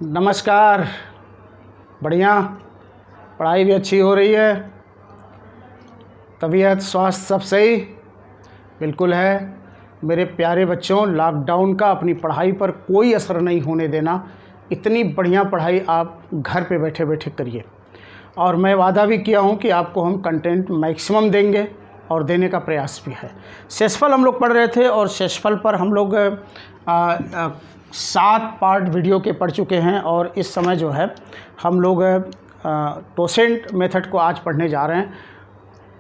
नमस्कार। बढ़िया, पढ़ाई भी अच्छी हो रही है, तबीयत स्वास्थ्य सब सही बिल्कुल है। मेरे प्यारे बच्चों, लॉकडाउन का अपनी पढ़ाई पर कोई असर नहीं होने देना। इतनी बढ़िया पढ़ाई आप घर पे बैठे बैठे करिए, और मैं वादा भी किया हूँ कि आपको हम कंटेंट मैक्सिमम देंगे और देने का प्रयास भी है। शेषफल हम लोग पढ़ रहे थे, और शेषफल पर हम लोग 7 पार्ट वीडियो के पढ़ चुके हैं, और इस समय जो है हम लोग टोसेंट मेथड को आज पढ़ने जा रहे हैं।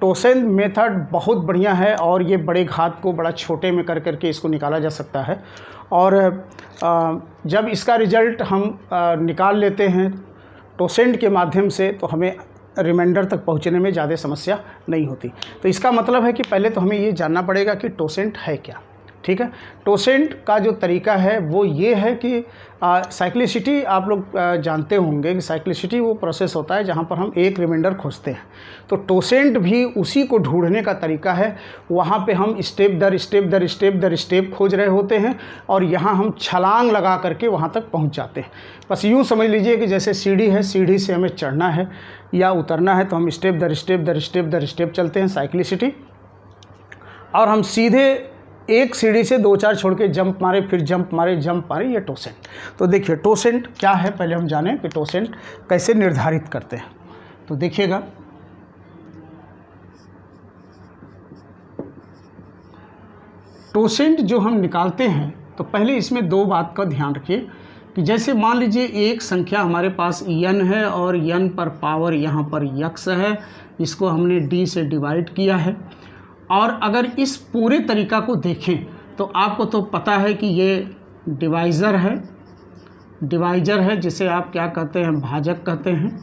टोसेंट मेथड बहुत बढ़िया है, और ये बड़े घात को बड़ा छोटे में कर करके इसको निकाला जा सकता है। और जब इसका रिज़ल्ट हम निकाल लेते हैं टोसेंट के माध्यम से, तो हमें रिमाइंडर तक पहुंचने में ज़्यादा समस्या नहीं होती। तो इसका मतलब है कि पहले तो हमें ये जानना पड़ेगा कि टोसेंट है क्या। ठीक है, टोसेंट का जो तरीका है वो ये है कि साइक्लिसिटी आप लोग जानते होंगे कि साइक्लिसिटी वो प्रोसेस होता है जहाँ पर हम एक रिमाइंडर खोजते हैं। तो टोसेंट भी उसी को ढूंढने का तरीका है। वहाँ पे हम स्टेप दर स्टेप खोज रहे होते हैं, और यहाँ हम छलांग लगा करके वहाँ तक पहुँच जाते हैं। बस यूँ समझ लीजिए कि जैसे सीढ़ी है, सीढ़ी से हमें चढ़ना है या उतरना है, तो हम स्टेप दर स्टेप चलते हैं साइक्लिसिटी, और हम सीधे एक सीढ़ी से 2-4 छोड़ के जंप मारे, फिर जंप मारे, ये टोसेंट। तो देखिए टोसेंट क्या है, पहले हम जानें कि टोसेंट कैसे निर्धारित करते हैं। तो देखिएगा, टोसेंट जो हम निकालते हैं, तो पहले इसमें 2 बात का ध्यान रखिए कि जैसे मान लीजिए एक संख्या हमारे पास n है, और n पर पावर यहाँ पर x है, इसको हमने d से डिवाइड किया है। और अगर इस पूरे तरीका को देखें तो आपको तो पता है कि ये डिवाइज़र है, जिसे आप क्या कहते हैं, भाजक कहते हैं।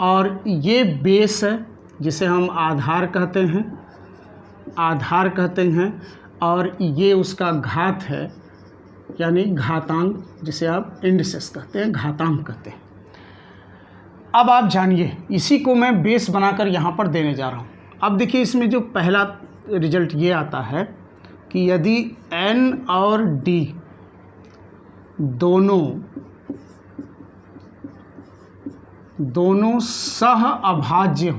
और ये बेस है, जिसे हम आधार कहते हैं। और ये उसका घात है, यानी घातांक, जिसे आप इंडिसेस कहते हैं, घातांक कहते हैं। अब आप जानिए, इसी को मैं बेस बनाकर यहाँ पर देने जा रहा हूँ। अब देखिए, इसमें जो पहला रिजल्ट ये आता है कि यदि n और d दोनों सह अभाज्य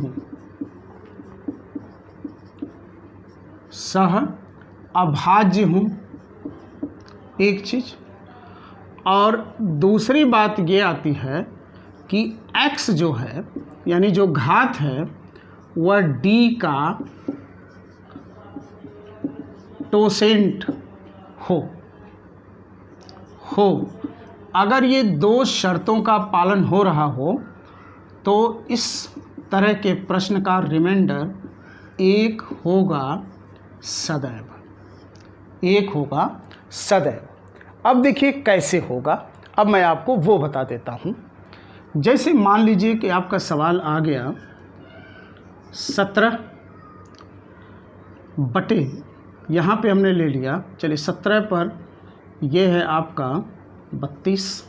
हों, एक चीज़। और दूसरी बात ये आती है कि x जो है, यानी जो घात है, वह d का टोसेंट हो। अगर ये 2 शर्तों का पालन हो रहा हो, तो इस तरह के प्रश्न का रिमाइंडर 1 होगा सदैव। अब देखिए कैसे होगा, अब मैं आपको वो बता देता हूँ। जैसे मान लीजिए कि आपका सवाल आ गया 17 बटे, यहाँ पे हमने ले लिया, चलिए 17 पर ये है आपका 32,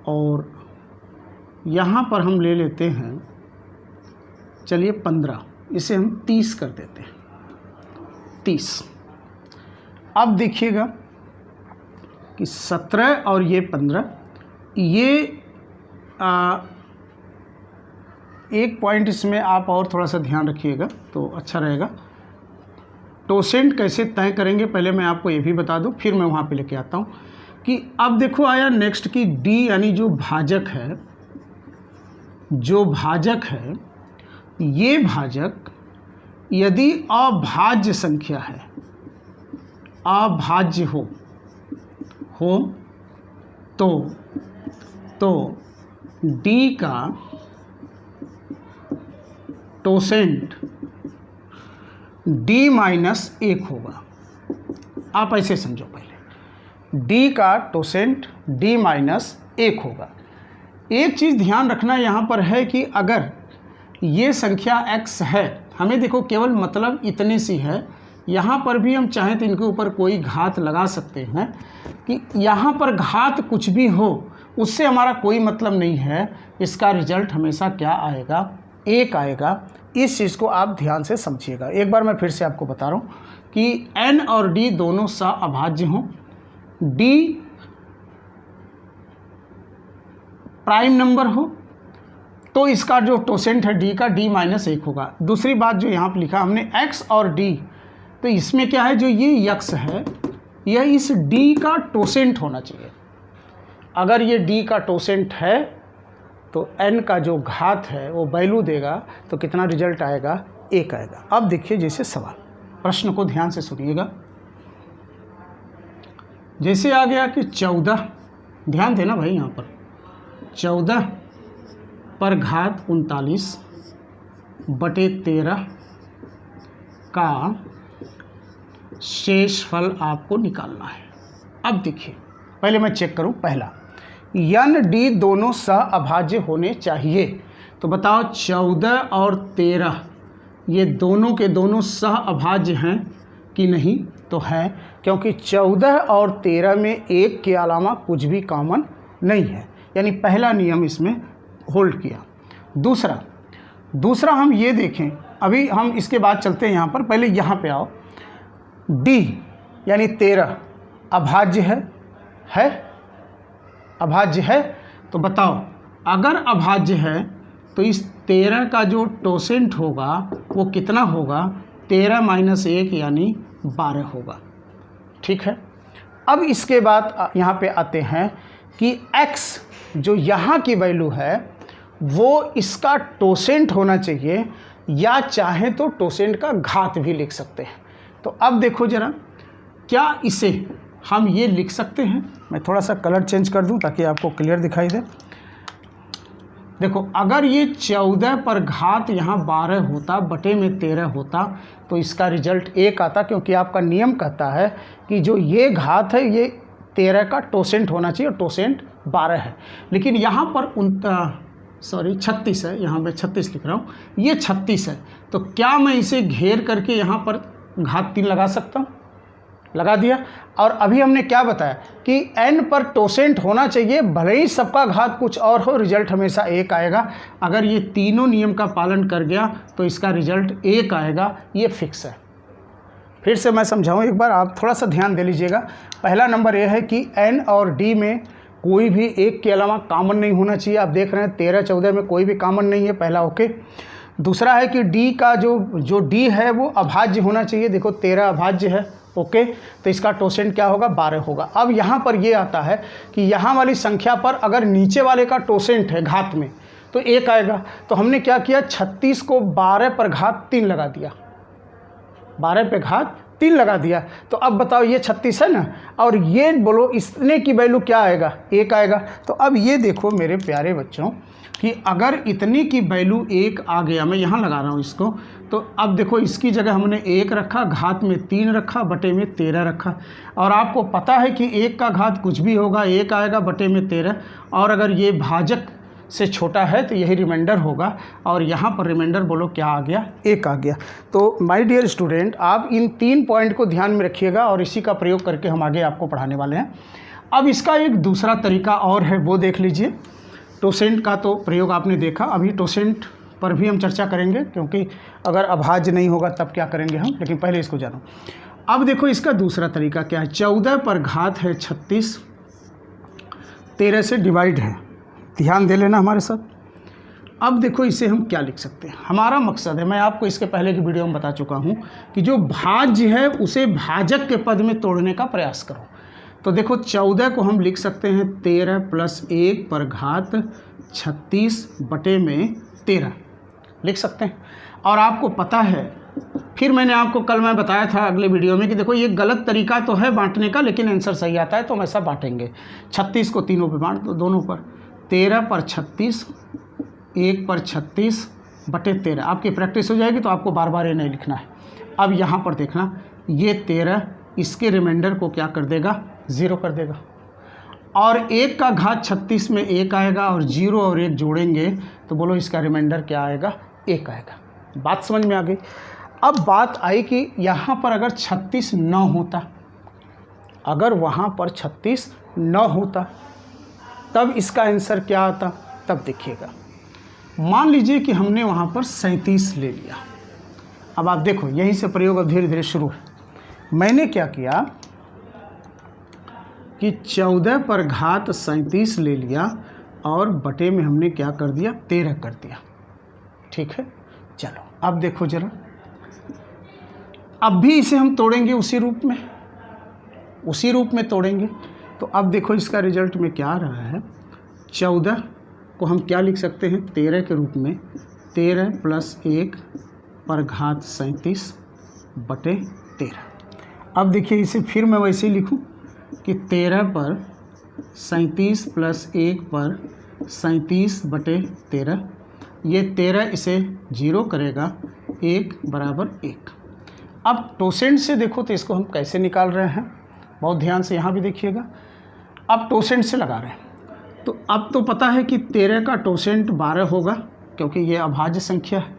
और यहाँ पर हम ले लेते हैं, चलिए 15, इसे हम 30 कर देते हैं, 30। अब देखिएगा कि 17 और ये 15, ये एक पॉइंट इसमें आप और थोड़ा सा ध्यान रखिएगा तो अच्छा रहेगा। टोसेंट कैसे तय करेंगे, पहले मैं आपको ये भी बता दूं, फिर मैं वहाँ पे लेके आता हूँ कि अब देखो आया नेक्स्ट की d, यानी जो भाजक है, ये भाजक यदि अभाज्य संख्या है, अभाज्य हो तो d का टोसेंट d-1 होगा। आप ऐसे समझो, पहले d का टोसेंट d-1 होगा। एक चीज़ ध्यान रखना यहाँ पर है कि अगर ये संख्या x है, हमें देखो केवल मतलब इतनी सी है, यहाँ पर भी हम चाहें तो इनके ऊपर कोई घात लगा सकते हैं कि यहाँ पर घात कुछ भी हो, उससे हमारा कोई मतलब नहीं है। इसका रिजल्ट हमेशा क्या आएगा, 1 आएगा। इस चीज़ को आप ध्यान से समझिएगा। एक बार मैं फिर से आपको बता रहा हूँ कि n और d दोनों सह अभाज्य हों, d प्राइम नंबर हो तो इसका जो टोसेंट है d का d माइनस 1 होगा। दूसरी बात जो यहाँ पर लिखा हमने x और d, तो इसमें क्या है, जो ये x है यह इस d का टोसेंट होना चाहिए। अगर ये d का टोसेंट है तो n का जो घात है वो वैल्यू देगा, तो कितना रिजल्ट आएगा, 1 आएगा। अब देखिए जैसे सवाल, प्रश्न को ध्यान से सुनिएगा। जैसे आ गया कि 14, ध्यान देना भाई, यहाँ पर 14 पर घात 39 बटे 13 का शेष फल आपको निकालना है। अब देखिए, पहले मैं चेक करूं, पहला n d दोनों सह अभाज्य होने चाहिए। तो बताओ 14 और 13 ये दोनों के दोनों सह अभाज्य हैं कि नहीं, तो है, क्योंकि 14 और 13 में 1 के अलावा कुछ भी कॉमन नहीं है, यानी पहला नियम इसमें होल्ड किया। दूसरा हम ये देखें, अभी हम इसके बाद चलते हैं यहाँ पर, पहले यहाँ पे आओ, d यानी 13 अभाज्य है अभाज्य है। तो बताओ अगर अभाज्य है तो इस 13 का जो टोसेंट होगा वो कितना होगा, 13 माइनस 1 यानी 12 होगा। ठीक है, अब इसके बाद यहाँ पे आते हैं कि x जो यहाँ की वैल्यू है वो इसका टोसेंट होना चाहिए, या चाहे तो टोसेंट का घात भी लिख सकते हैं। तो अब देखो ज़रा, क्या इसे हम ये लिख सकते हैं, मैं थोड़ा सा कलर चेंज कर दूं ताकि आपको क्लियर दिखाई दे। देखो, अगर ये 14 पर घात यहाँ 12 होता बटे में 13 होता तो इसका रिजल्ट 1 आता, क्योंकि आपका नियम कहता है कि जो ये घात है ये 13 का टोसेंट होना चाहिए और टोसेंट 12 है। लेकिन यहाँ पर 36 है, यहाँ मैं 36 लिख रहा हूँ, ये 36 है। तो क्या मैं इसे घेर करके यहाँ पर घात 3 लगा सकता हूँ, लगा दिया। और अभी हमने क्या बताया कि n पर टोसेंट होना चाहिए, भले ही सबका घात कुछ और हो, रिजल्ट हमेशा 1 आएगा। अगर ये तीनों नियम का पालन कर गया तो इसका रिजल्ट 1 आएगा, ये फिक्स है। फिर से मैं समझाऊं एक बार, आप थोड़ा सा ध्यान दे लीजिएगा। पहला नंबर ये है कि n और d में कोई भी 1 के अलावा कॉमन नहीं होना चाहिए। आप देख रहे हैं 13-14 में कोई भी कॉमन नहीं है, पहला ओके। दूसरा है कि d का जो d है वो अभाज्य होना चाहिए। देखो 13 अभाज्य है, ओके, तो इसका टोसेंट क्या होगा, 12 होगा। अब यहाँ पर ये आता है कि यहाँ वाली संख्या पर अगर नीचे वाले का टोसेंट है घात में तो 1 आएगा। तो हमने क्या किया, 36 को 12 पर घात 3 लगा दिया, 12 पे घात 3 लगा दिया। तो अब बताओ ये 36 है ना, और ये बोलो इतने की वैल्यू क्या आएगा, 1 आएगा। तो अब ये देखो मेरे प्यारे बच्चों कि अगर इतनी की वैल्यू 1 आ गया, मैं यहाँ लगा रहा हूँ इसको, तो अब देखो इसकी जगह हमने 1 रखा, घात में 3 रखा, बटे में 13 रखा। और आपको पता है कि 1 का घात कुछ भी होगा, 1 आएगा बटे में 13, और अगर ये भाजक से छोटा है तो यही रिमाइंडर होगा। और यहाँ पर रिमाइंडर बोलो क्या आ गया, 1 आ गया। तो माय डियर स्टूडेंट, आप इन 3 पॉइंट को ध्यान में रखिएगा और इसी का प्रयोग करके हम आगे आपको पढ़ाने वाले हैं। अब इसका एक दूसरा तरीका और है, वो देख लीजिए। टोसेंट का तो प्रयोग आपने देखा, अभी टोसेंट पर भी हम चर्चा करेंगे, क्योंकि अगर अभाज्य नहीं होगा तब क्या करेंगे हम, लेकिन पहले इसको जानो। अब देखो इसका दूसरा तरीका क्या है, 14 पर घात है 36, 13 से डिवाइड है, ध्यान दे लेना हमारे साथ। अब देखो इसे हम क्या लिख सकते हैं, हमारा मकसद है, मैं आपको इसके पहले की वीडियो में बता चुका हूँ कि जो भाज्य है उसे भाजक के पद में तोड़ने का प्रयास करो। तो देखो 14 को हम लिख सकते हैं 13 + 1 पर घात 36 बटे में 13 लिख सकते हैं। और आपको पता है, फिर मैंने आपको कल मैं बताया था अगले वीडियो में कि देखो ये गलत तरीका तो है बांटने का, लेकिन आंसर सही आता है तो हम ऐसा बांटेंगे। 36 को तीनों पे बांट दो, दोनों पर, 13 पर 36, 1 पर 36 बटे 13। आपकी प्रैक्टिस हो जाएगी तो आपको बार बार ये नहीं लिखना है। अब यहाँ पर देखना, ये 13 इसके रिमाइंडर को क्या कर देगा, 0 कर देगा। और 1 का घात 36 में 1 आएगा, और 0 और 1 जोड़ेंगे तो बोलो इसका रिमाइंडर क्या आएगा, 1 आएगा। बात समझ में आ गई। अब बात आई कि यहाँ पर अगर 36 न होता, अगर वहाँ पर 36 न होता तब इसका आंसर क्या आता, तब देखिएगा। मान लीजिए कि हमने वहाँ पर 37 ले लिया। अब आप देखो यहीं से प्रयोग अब धीरे धीरे शुरू है। मैंने क्या किया कि 14 पर घात 37 ले लिया और बटे में हमने क्या कर दिया 13 कर दिया। ठीक है, चलो अब देखो ज़रा, अब भी इसे हम तोड़ेंगे उसी रूप में तोड़ेंगे। तो अब देखो इसका रिजल्ट में क्या आ रहा है, 14 को हम क्या लिख सकते हैं 13 के रूप में, 13 + 1 पर घात 37 बटे 13। अब देखिए इसे फिर मैं वैसे ही लिखूं कि 13 पर 37 + 1 पर 37 बटे 13, ये 13 इसे 0 करेगा, 1 = 1। अब टोसेंट से देखो तो इसको हम कैसे निकाल रहे हैं, बहुत ध्यान से यहाँ भी देखिएगा। अब टोसेंट से लगा रहे हैं, तो अब तो पता है कि 13 का टोसेंट 12 होगा क्योंकि ये अभाज्य संख्या है,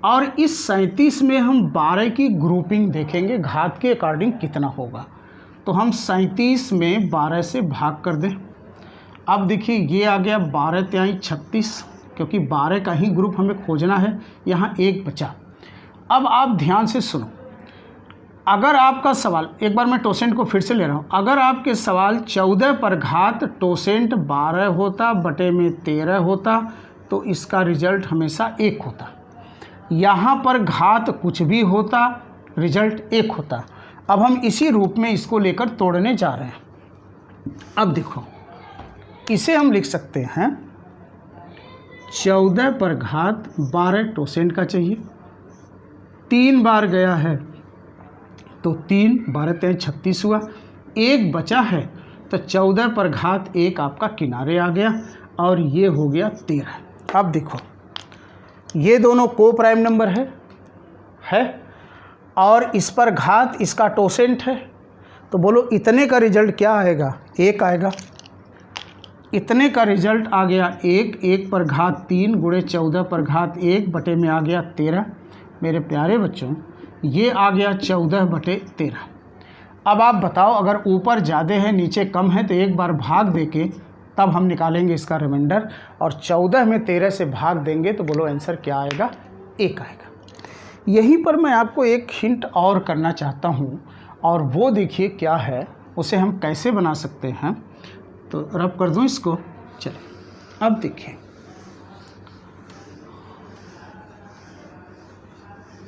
और इस 37 में हम 12 की ग्रुपिंग देखेंगे घात के अकॉर्डिंग कितना होगा। तो हम 37 में 12 से भाग कर दें। अब देखिए ये आ गया 12 × 36, क्योंकि 12 का ही ग्रुप हमें खोजना है, यहाँ 1 बचा। अब आप ध्यान से सुनो, अगर आपका सवाल, एक बार मैं टोसेंट को फिर से ले रहा हूँ, अगर आपके सवाल 14 पर घात टोसेंट 12 होता बटे में 13 होता तो इसका रिजल्ट हमेशा 1 होता। यहाँ पर घात कुछ भी होता, रिजल्ट 1 होता। अब हम इसी रूप में इसको लेकर तोड़ने जा रहे हैं। अब देखो इसे हम लिख सकते हैं 14 पर घात 12 टोसेंट का चाहिए, 3 बार गया है तो 3, 12 × 36 हुआ, 1 बचा है तो 14 पर घात 1 आपका किनारे आ गया और ये हो गया 13। अब देखो ये दोनों को प्राइम नंबर है और इस पर घात इसका टोसेंट है, तो बोलो इतने का रिजल्ट क्या आएगा, 1 आएगा। इतने का रिजल्ट आ गया 1, 1 पर घात 3 × 14 पर घात 1 बटे में आ गया 13। मेरे प्यारे बच्चों ये आ गया 14 बटे 13। अब आप बताओ अगर ऊपर ज़्यादा है नीचे कम है तो एक बार भाग देके तब हम निकालेंगे इसका रिमाइंडर, और 14 में 13 से भाग देंगे तो बोलो आंसर क्या आएगा, 1 आएगा। यहीं पर मैं आपको एक हिंट और करना चाहता हूँ, और वो देखिए क्या है, उसे हम कैसे बना सकते हैं। तो रब कर दूँ इसको, चलिए अब देखिए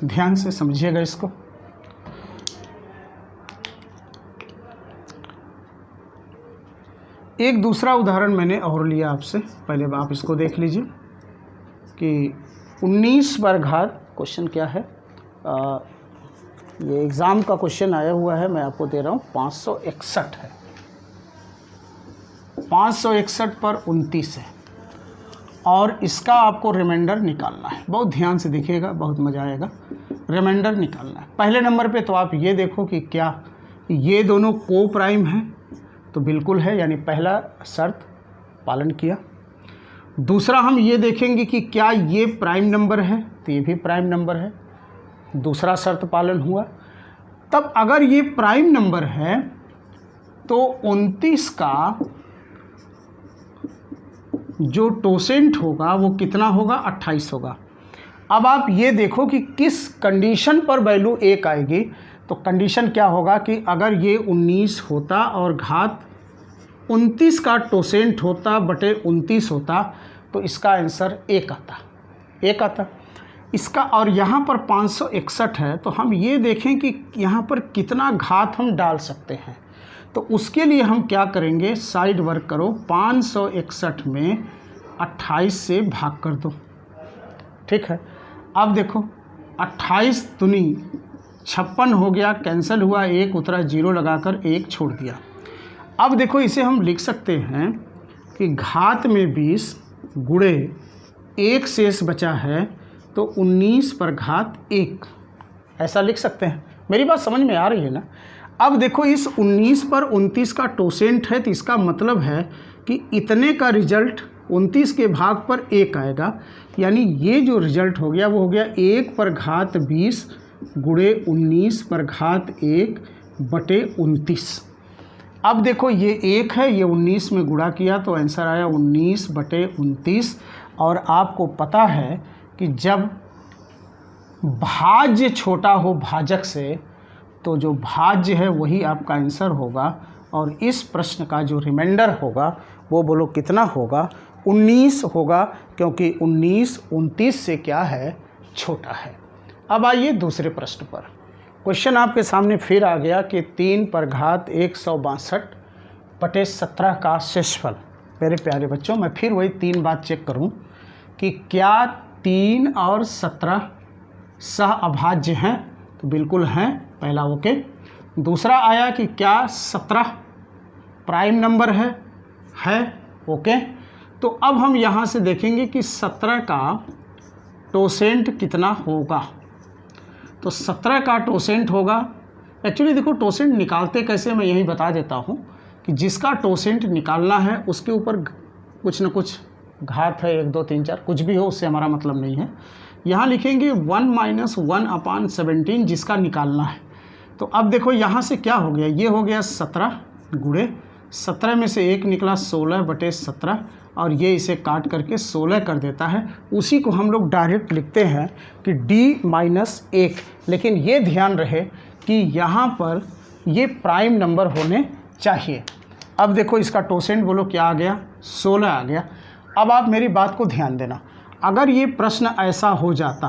ध्यान से समझिएगा इसको। एक दूसरा उदाहरण मैंने और लिया आपसे, पहले आप इसको देख लीजिए कि 19 पर घात, क्वेश्चन क्या है, ये एग्ज़ाम का क्वेश्चन आया हुआ है, मैं आपको दे रहा हूँ 561 है। 561 पर 29 है और इसका आपको रिमाइंडर निकालना है। बहुत ध्यान से देखिएगा, बहुत मज़ा आएगा। रिमाइंडर निकालना है। पहले नंबर पे तो आप ये देखो कि क्या ये दोनों को प्राइम हैं, तो बिल्कुल है, यानी पहला शर्त पालन किया। दूसरा हम ये देखेंगे कि क्या ये प्राइम नंबर है, तो ये भी प्राइम नंबर है, दूसरा शर्त पालन हुआ। तब अगर ये प्राइम नंबर है तो 29 का जो टोसेंट होगा वो कितना होगा, 28 होगा। अब आप ये देखो कि किस कंडीशन पर वैल्यू 1 आएगी। तो कंडीशन क्या होगा कि अगर ये 19 होता और घात 29 का टोसेंट होता बटे 29 होता तो इसका आंसर 1 आता इसका। और यहाँ पर 561 है तो हम ये देखें कि यहाँ पर कितना घात हम डाल सकते हैं। तो उसके लिए हम क्या करेंगे, साइड वर्क करो, 561 में 28 से भाग कर दो। ठीक है, अब देखो 28 दूनी 56 हो गया, कैंसिल हुआ, 1 उतरा, 0 लगाकर 1 छोड़ दिया। अब देखो इसे हम लिख सकते हैं कि घात में 20 गुणे 1 शेष बचा है तो 19 पर घात 1, ऐसा लिख सकते हैं। मेरी बात समझ में आ रही है ना। अब देखो इस 19 पर 29 का टोसेंट है तो इसका मतलब है कि इतने का रिजल्ट 29 के भाग पर 1 आएगा, यानी ये जो रिजल्ट हो गया वो हो गया 1 पर घात 20 गुणे 19 पर घात 1 बटे 29। अब देखो ये 1 है, ये 19 में गुणा किया तो आंसर आया 19 बटे 29। और आपको पता है कि जब भाज्य छोटा हो भाजक से तो जो भाज्य है वही आपका आंसर होगा। और इस प्रश्न का जो रिमाइंडर होगा वो बोलो कितना होगा, 19 होगा, क्योंकि 19 29 से क्या है, छोटा है। अब आइए दूसरे प्रश्न पर। क्वेश्चन आपके सामने फिर आ गया कि 3 पर घात 162/17 का शेषफल। मेरे प्यारे बच्चों, मैं फिर वही 3 बात चेक करूं कि क्या 3 और 17 सह अभाज्य हैं, तो बिल्कुल हैं, पहला ओके। दूसरा आया कि क्या 17 प्राइम नंबर है ओके। तो अब हम यहाँ से देखेंगे कि 17 का टोसेंट कितना होगा। तो 17 का टोसेंट होगा, एक्चुअली देखो टोसेंट निकालते कैसे मैं यही बता देता हूँ कि जिसका टोसेंट निकालना है उसके ऊपर कुछ न कुछ घात है, 1 2 3 4 कुछ भी हो, उससे हमारा मतलब नहीं है। यहाँ लिखेंगे 1 - 1/17 जिसका निकालना है। तो अब देखो यहाँ से क्या हो गया, ये हो गया 17 गुणे 17 में से 1 निकला 16/17 और ये इसे काट करके 16 कर देता है। उसी को हम लोग डायरेक्ट लिखते हैं कि D-1। लेकिन ये ध्यान रहे कि यहाँ पर ये प्राइम नंबर होने चाहिए। अब देखो इसका टोसेंट बोलो क्या आ गया, 16 आ गया। अब आप मेरी बात को ध्यान देना, अगर ये प्रश्न ऐसा हो जाता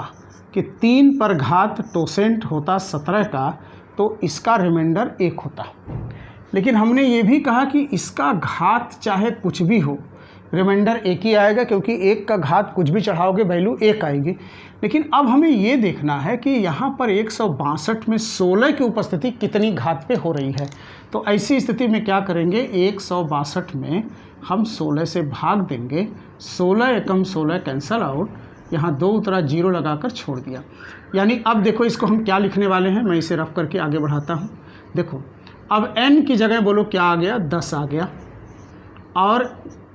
कि 3 पर घात टोसेंट होता 17 का, तो इसका रिमाइंडर 1 होता। लेकिन हमने ये भी कहा कि इसका घात चाहे कुछ भी हो, रिमाइंडर 1 ही आएगा, क्योंकि 1 का घात कुछ भी चढ़ाओगे वैल्यू 1 आएगी। लेकिन अब हमें ये देखना है कि यहाँ पर 162 में 16 की उपस्थिति कितनी घात पे हो रही है। तो ऐसी स्थिति में क्या करेंगे, 162 में हम 16 से भाग देंगे, 16 एकम 16 कैंसल आउट, यहाँ 2 उतरा 0 लगाकर छोड़ दिया। यानी अब देखो इसको हम क्या लिखने वाले हैं, मैं इसे रफ करके आगे बढ़ाता हूँ। देखो अब n की जगह बोलो क्या आ गया, 10 आ गया, और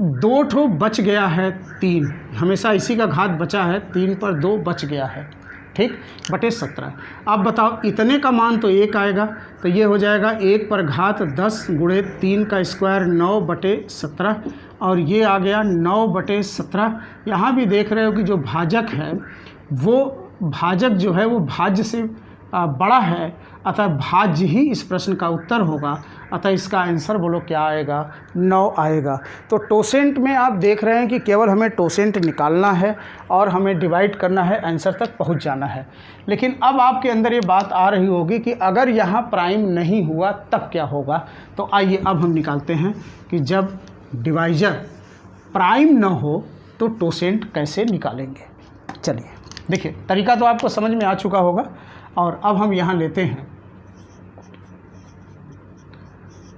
2 ठो बच गया है 3, हमेशा इसी का घात बचा है, 3 पर 2 बच गया है, ठीक, बटे 17। अब बताओ इतने का मान तो 1 आएगा, तो ये हो जाएगा 1 पर घात 10 गुणे 3 का स्क्वायर 9/17 और ये आ गया 9/17। यहाँ भी देख रहे हो कि जो भाजक है वो भाजक जो है वो भाज्य से बड़ा है, अतः भाज्य ही इस प्रश्न का उत्तर होगा। अतः इसका आंसर बोलो क्या आएगा, 9 आएगा। तो टोसेंट में आप देख रहे हैं कि केवल हमें टोसेंट निकालना है और हमें डिवाइड करना है, आंसर तक पहुंच जाना है। लेकिन अब आपके अंदर ये बात आ रही होगी कि अगर यहाँ प्राइम नहीं हुआ तब क्या होगा। तो आइए अब हम निकालते हैं कि जब डिवाइजर प्राइम न हो तो टोसेंट कैसे निकालेंगे। चलिए देखिए, तरीका तो आपको समझ में आ चुका होगा। और अब हम यहाँ लेते हैं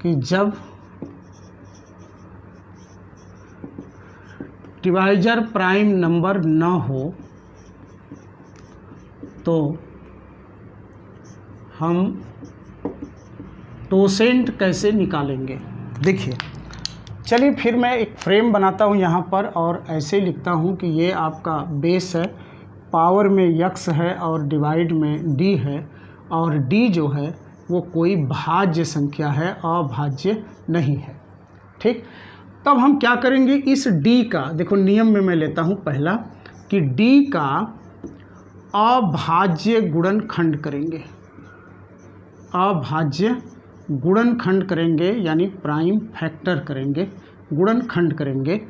कि जब डिवाइजर प्राइम नंबर न हो तो हम टोसेंट कैसे निकालेंगे। देखिए चलिए फिर मैं एक फ्रेम बनाता हूँ यहाँ पर और ऐसे लिखता हूँ कि ये आपका बेस है, पावर में यक्स है और डिवाइड में डी है, और डी जो है वो कोई भाज्य संख्या है, अभाज्य नहीं है, ठीक। तब हम क्या करेंगे, इस डी का देखो नियम में मैं लेता हूँ पहला कि डी का अभाज्य गुणनखंड करेंगे, अभाज्य गुणनखंड करेंगे यानी प्राइम फैक्टर करेंगे, गुणनखंड करेंगे।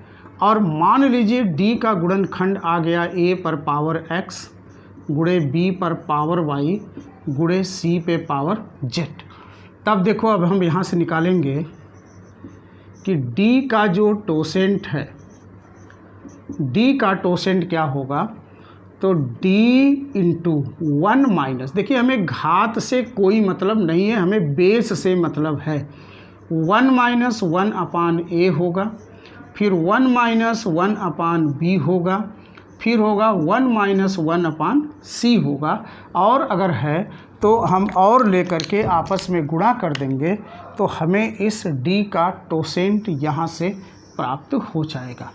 और मान लीजिए d का गुणनखंड आ गया a पर पावर x गुणे b पर पावर y गुणे c पे पावर z। तब देखो अब हम यहाँ से निकालेंगे कि d का जो टोसेंट है, d का टोसेंट क्या होगा, तो d इंटू 1 - देखिए हमें घात से कोई मतलब नहीं है, हमें बेस से मतलब है। 1 - 1/a होगा, फिर 1 - 1/b होगा, फिर होगा 1 - 1/c होगा, और अगर है तो हम और लेकर के आपस में गुणा कर देंगे तो हमें इस d का टोसेंट यहाँ से प्राप्त हो जाएगा,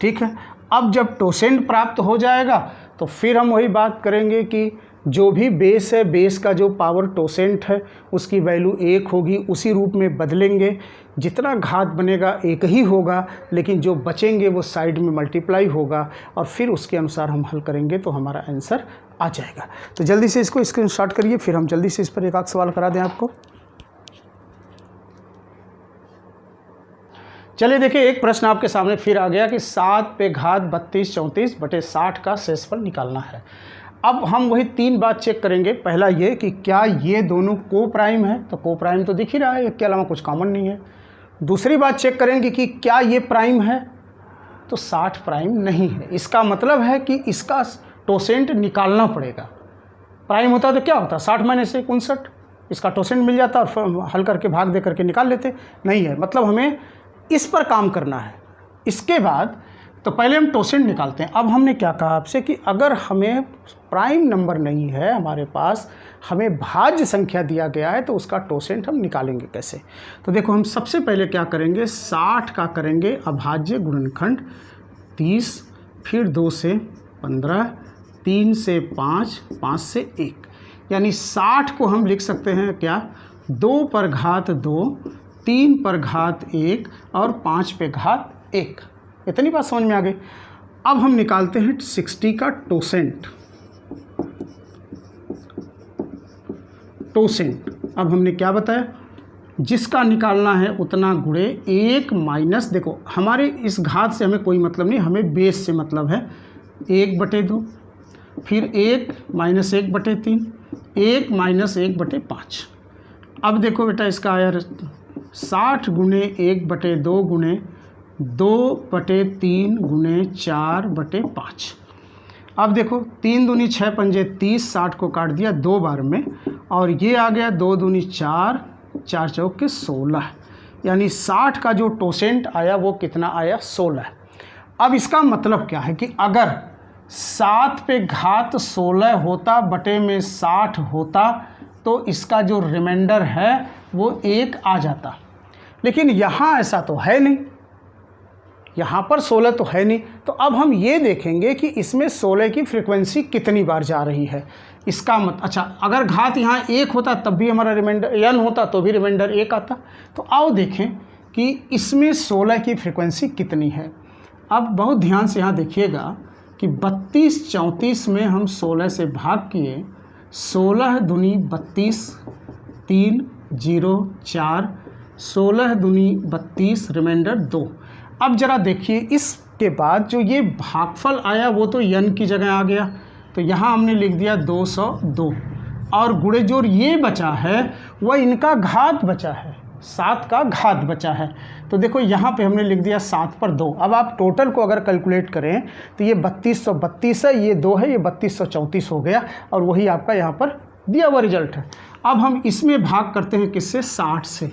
ठीक है। अब जब टोसेंट प्राप्त हो जाएगा तो फिर हम वही बात करेंगे कि जो भी बेस है, बेस का जो पावर टोसेंट है उसकी वैल्यू 1 होगी, उसी रूप में बदलेंगे। जितना घात बनेगा 1 ही होगा, लेकिन जो बचेंगे वो साइड में मल्टीप्लाई होगा और फिर उसके अनुसार हम हल करेंगे तो हमारा आंसर आ जाएगा। तो जल्दी से इसको स्क्रीनशॉट करिए, फिर हम जल्दी से इस पर एक आध सवाल करा दें आपको। चलिए देखिए, एक प्रश्न आपके सामने फिर आ गया कि 7 पे घात 32 34 बटे 60 का शेषफल निकालना है। अब हम वही 3 बात चेक करेंगे। पहला ये कि क्या ये दोनों को प्राइम है, तो को प्राइम तो दिख ही रहा है, इसके अलावा कुछ कॉमन नहीं है। दूसरी बात चेक करेंगे कि क्या ये प्राइम है, तो 60 प्राइम नहीं है। इसका मतलब है कि इसका टोसेंट निकालना पड़ेगा। प्राइम होता तो क्या होता, 60 माइनस 1 59, इसका टोसेंट मिल जाता और हल करके भाग दे करके निकाल लेते। नहीं है, मतलब हमें इस पर काम करना है। इसके बाद तो पहले हम टोसेंट निकालते हैं। अब हमने क्या कहा आपसे कि अगर हमें प्राइम नंबर नहीं है हमारे पास, हमें भाज्य संख्या दिया गया है, तो उसका टोसेंट हम निकालेंगे कैसे। तो देखो, हम सबसे पहले क्या करेंगे, 60 का करेंगे अभाज्य गुणनखंड 30, फिर 2 से 15, 3 से 5, 5 से 1, यानी 60 को हम लिख सकते हैं क्या, 2 पर घात 2, 3 पर घात 1 और 5 पे घात 1। इतनी बात समझ में आ गई। अब हम निकालते हैं 60 का टोसेंट। अब हमने क्या बताया, जिसका निकालना है उतना गुणे 1 माइनस, देखो हमारे इस घात से हमें कोई मतलब नहीं, हमें बेस से मतलब है। 1/2, फिर 1 माइनस 1/3, 1 माइनस 1/5। अब देखो बेटा, इसका आया 60 गुणे 1/2 गुणे 2/3 गुणे 4/5। अब देखो, 3 दूनी 6 पंजे 30, 60 को काट दिया 2 बार में, और ये आ गया 2 दूनी 4, 4 चौके 16, यानी 60 का जो टोसेंट आया वो कितना आया, 16। अब इसका मतलब क्या है कि अगर 7 पे घात 16 होता बटे में 60 होता तो इसका जो रिमाइंडर है वो 1 आ जाता। लेकिन यहाँ ऐसा तो है नहीं, यहाँ पर 16 तो है नहीं। तो अब हम ये देखेंगे कि इसमें 16 की फ्रीक्वेंसी कितनी बार जा रही है। इसका अच्छा, अगर घात यहाँ 1 होता तब भी हमारा रिमाइंडर n होता तो भी रिमाइंडर 1 आता। तो आओ देखें कि इसमें 16 की फ्रीक्वेंसी कितनी है। अब बहुत ध्यान से यहाँ देखिएगा कि 32 34 में हम 16 से भाग किए, 16 दूनी 32, 3 0 4, 16 दूनी 32, रिमाइंडर 2। अब ज़रा देखिए, इसके बाद जो ये भागफल आया वो तो n की जगह आ गया, तो यहाँ हमने लिख दिया 202, और गुणे जोड़ ये बचा है वह इनका घात बचा है, 7 का घात बचा है। तो देखो यहाँ पे हमने लिख दिया 7 पर 2। अब आप टोटल को अगर कैलकुलेट करें तो ये 3232 है, ये 2 है, ये 3234 हो गया, और वही आपका यहाँ पर दिया हुआ रिजल्ट है। अब हम इसमें भाग करते हैं किससे, 60 से।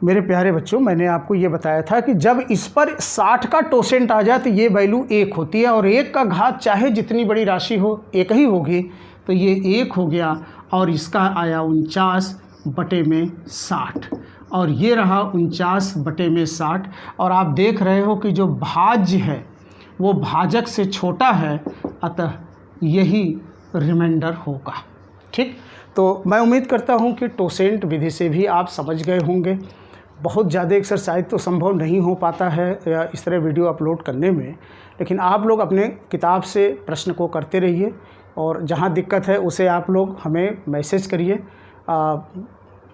मेरे प्यारे बच्चों, मैंने आपको ये बताया था कि जब इस पर 60 का टोसेंट आ जाए तो ये वैल्यू 1 होती है, और 1 का घात चाहे जितनी बड़ी राशि हो 1 ही होगी, तो ये 1 हो गया, और इसका आया 49/60, और ये रहा 49/60। और आप देख रहे हो कि जो भाज्य है वो भाजक से छोटा है, अतः यही रिमाइंडर होगा। ठीक, तो मैं उम्मीद करता हूँ कि टोसेंट विधि से भी आप समझ गए होंगे। बहुत ज़्यादा एक्सरसाइज तो संभव नहीं हो पाता है या इस तरह वीडियो अपलोड करने में, लेकिन आप लोग अपने किताब से प्रश्न को करते रहिए, और जहाँ दिक्कत है उसे आप लोग हमें मैसेज करिए,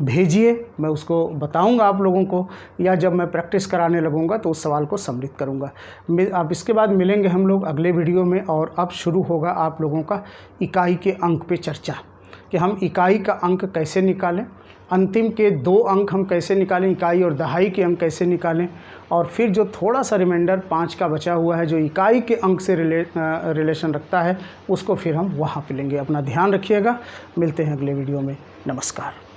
भेजिए, मैं उसको बताऊंगा आप लोगों को, या जब मैं प्रैक्टिस कराने लगूंगा तो उस सवाल को सम्मिलित करूंगा। अब इसके बाद मिलेंगे हम लोग अगले वीडियो में, और अब शुरू होगा आप लोगों का इकाई के अंक पे चर्चा, कि हम इकाई का अंक कैसे निकालें, अंतिम के 2 अंक हम कैसे निकालें, इकाई और दहाई के अंक कैसे निकालें, और फिर जो थोड़ा सा रिमाइंडर 5 का बचा हुआ है जो इकाई के अंक से रिलेशन रखता है, उसको फिर हम वहाँ पे लेंगे। अपना ध्यान रखिएगा, मिलते हैं अगले वीडियो में। नमस्कार।